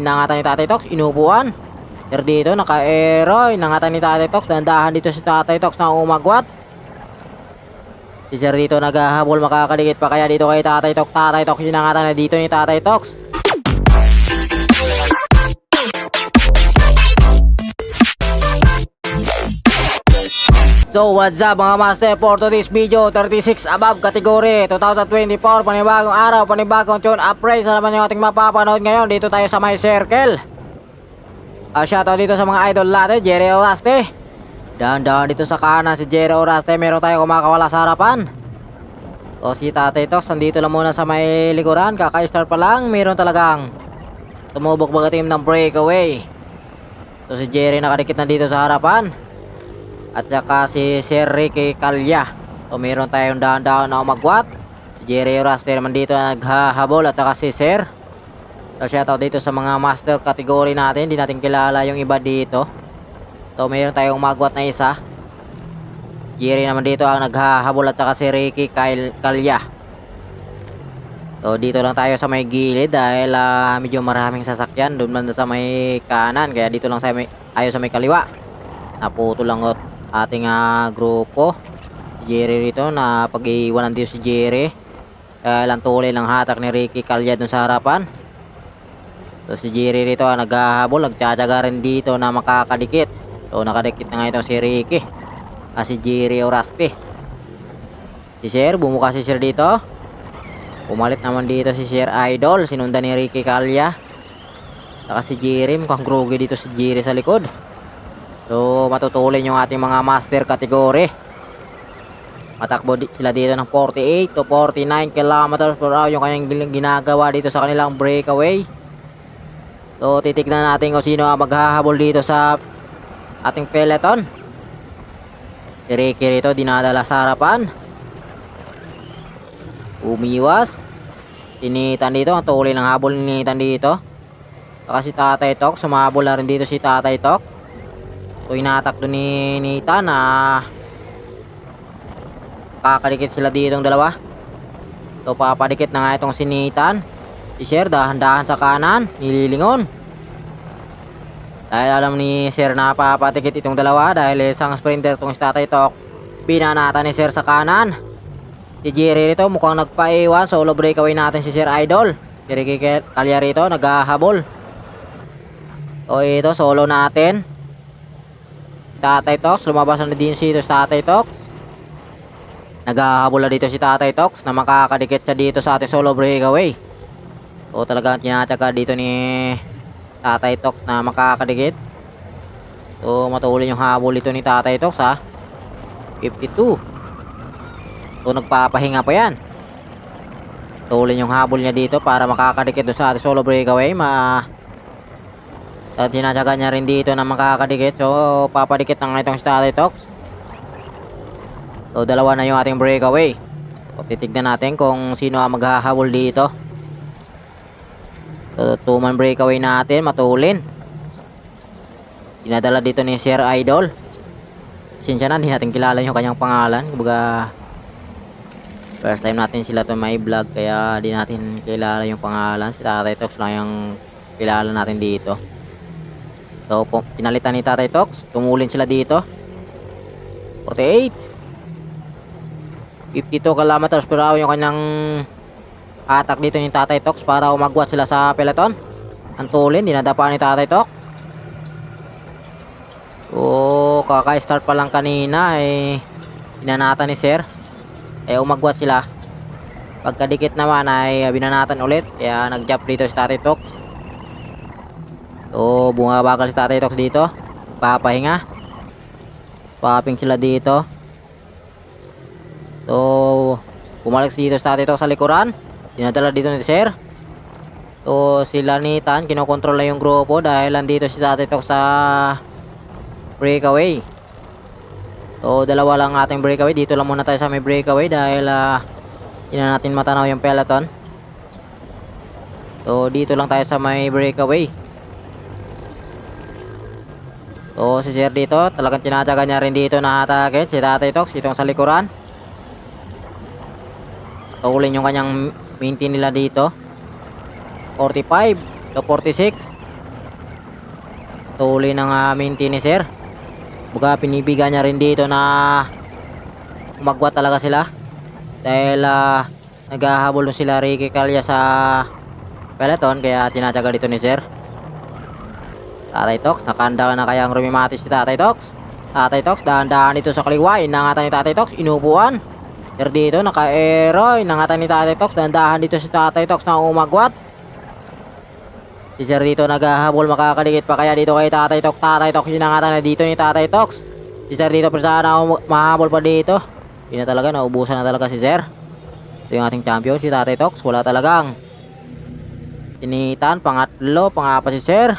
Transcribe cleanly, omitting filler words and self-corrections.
Inangatan ni Tatay Tox, inupuan. Sir dito, naka-aero. Inangatan ni Tatay Tox, dandahan dito si Tatay Tox na umagwat. Si Sir dito naghahabol, makakadikit pa kaya dito kay Tatay Tox. Tatay Tox, inangatan na dito ni Tatay Tox. So what's up mga master, for today's video 36 above category 2024, panibagong araw, panibagong tune upgrade. Sa naman yung ating mapapanood ngayon. Dito tayo sa may circle. Shoutout dito sa mga idol natin, Jerry Oraste. Dahan-dahan dito sa kanan si Jerry Oraste, meron tayo kumakawala sa harapan. So si Tatay Tox nandito lang muna sa may likuran, kaka-start pa lang, meron talagang tumubok baga team ng breakaway. So si Jerry nakadikit na dito sa harapan, at saka si Sir Ricky Calya. So meron tayong dahan-dahan na umagwat. Si Jerry Oraste naman dito na naghahabol, at saka si Sir. So shoutout dito sa mga master category natin, hindi natin kilala yung iba dito. So meron tayong umagwat na isa. Jerry naman dito ang naghahabol, at saka si Ricky Calya. So dito lang tayo sa may gilid dahil medyo maraming sasakyan doon man sa may kanan, kaya dito lang tayo sa may kaliwa. Naputo lang ating grupo. Si Jerry rito, na pag-iwanan dito si Jerry. Lang tuloy lang hatak ni Ricky Calya dun sa harapan. So si Jerry rito naghahabol, nagtsatsaga rin dito na makakadikit. So nakadikit na nga ito si Ricky. Si Jerry Oraste. Si Sir, bumuka si Sir dito. Pumalit naman dito si Sir Idol, sinundan ni Ricky Calya. Saka si Jerry, mukhang grogi dito si Jerry sa likod. So matutulin yung ating mga master category. Matakbo sila dito ng 48 to 49 kilometers per hour yung kanyang ginagawa dito sa kanilang breakaway. So titignan natin kung sino ang maghahabol dito sa ating peloton. Si Ricky rito dinadala sa harapan, umiwas. Initan dito, ang tuloy ng habol ni Initan dito. Saka si Tatay Tox, sumahabol na rin dito si Tatay Tox. So inatak doon ni Nita na kakadikit sila dito ng dalawa. So papadikit na nga itong si Nitan. Si Sir dahan-dahan sa kanan, nililingon. Dahil alam ni Sir na papadikit itong dalawa, dahil isang sprinter itong si Tatay Tox. Binanata ni Sir sa kanan. Si Jerry rito mukhang nagpaiwan, solo breakaway natin si Sir Idol. Si Ricky Calya rito naghahabol. So ito solo natin. Tatay Tox, lumabas na din dito si Tatay Tox. Naghahabol na dito si Tatay Tox na makakadikit siya dito sa ating solo breakaway. So talagang tinatsaga dito ni Tatay Tox na makakadikit. So matuloy yung habol dito ni Tatay Tox 52. So nagpapahinga pa yan. Tuloy yung habol niya dito para makakadikit doon sa ating solo breakaway. At sinasyaga niya rin dito na makakadikit. So papadikit na nga itong si Tatay Tox. So dalawa na yung ating breakaway. So titignan natin kung sino ang maghahabol dito. So 2-man breakaway natin, matulin. Dinadala dito ni Sir Idol. Sinsya na, hindi natin kilala yung kanyang pangalan. Kumbaga first time natin sila to may vlog, kaya di natin kilala yung pangalan. Si Tatay Tox lang yung kilala natin dito. So pinalitan ni Tatay Tox, tumulin sila dito. 48 52 kilometers per hour yung kanyang atak dito ni Tatay Tox para umagwat sila sa peloton. Ang tulin, dinadapa ni Tatay Tox. So kaka-start pa lang kanina binanatan ni Sir, umagwat sila. Pagkadikit naman ay binanatan ulit, kaya nag-jump dito si Tatay Tox. So bumabagal si Tatay Tox dito, papahinga. Swapping sila dito. So bumalik dito si Tatay Tox sa likuran, dinadala dito ni Sir. So sila ni Tan kinokontrol na yung grupo dahil nandito si Tatay Tox sa breakaway. So dalawa lang ating breakaway. Dito lang muna tayo sa may breakaway dahil hindi na natin matanaw yung peloton. So dito lang tayo sa may breakaway. So si Sir dito talagang tinatsaga niya rin dito na hatakin si Tatay Tox itong sa likuran. Tulin yung kanyang maintain nila dito. 45 to 46. tuloy ng minti ni sir. Baga pinibigan niya rin dito na umagwat talaga sila. Dahil naghahabol sila Ricky Calya sa peloton, kaya tinatsaga dito ni sir. Tatay Tox, nakahanda na kayang rumimatis si Tatay Tox. Tatay Tox, dahan-dahan dito sa kaliwa. Inangatan ni Tatay Tox, inupuan. Sir dito, naka-aero. Inangatan ni Tatay Tox, dahan-dahan dito si Tatay Tox na umagwat. Si sir dito naghahabol, makakadikit pa kaya dito kay Tatay Tox. Tatay Tox, inangatan na dito ni Tatay Tox. Si sir dito, pero sana mahabol pa dito. Hindi na talaga, naubusan na talaga si sir. Ito yung ating champion, si Tatay Tox. Wala talagang initan, pangatlo, pangapat si sir.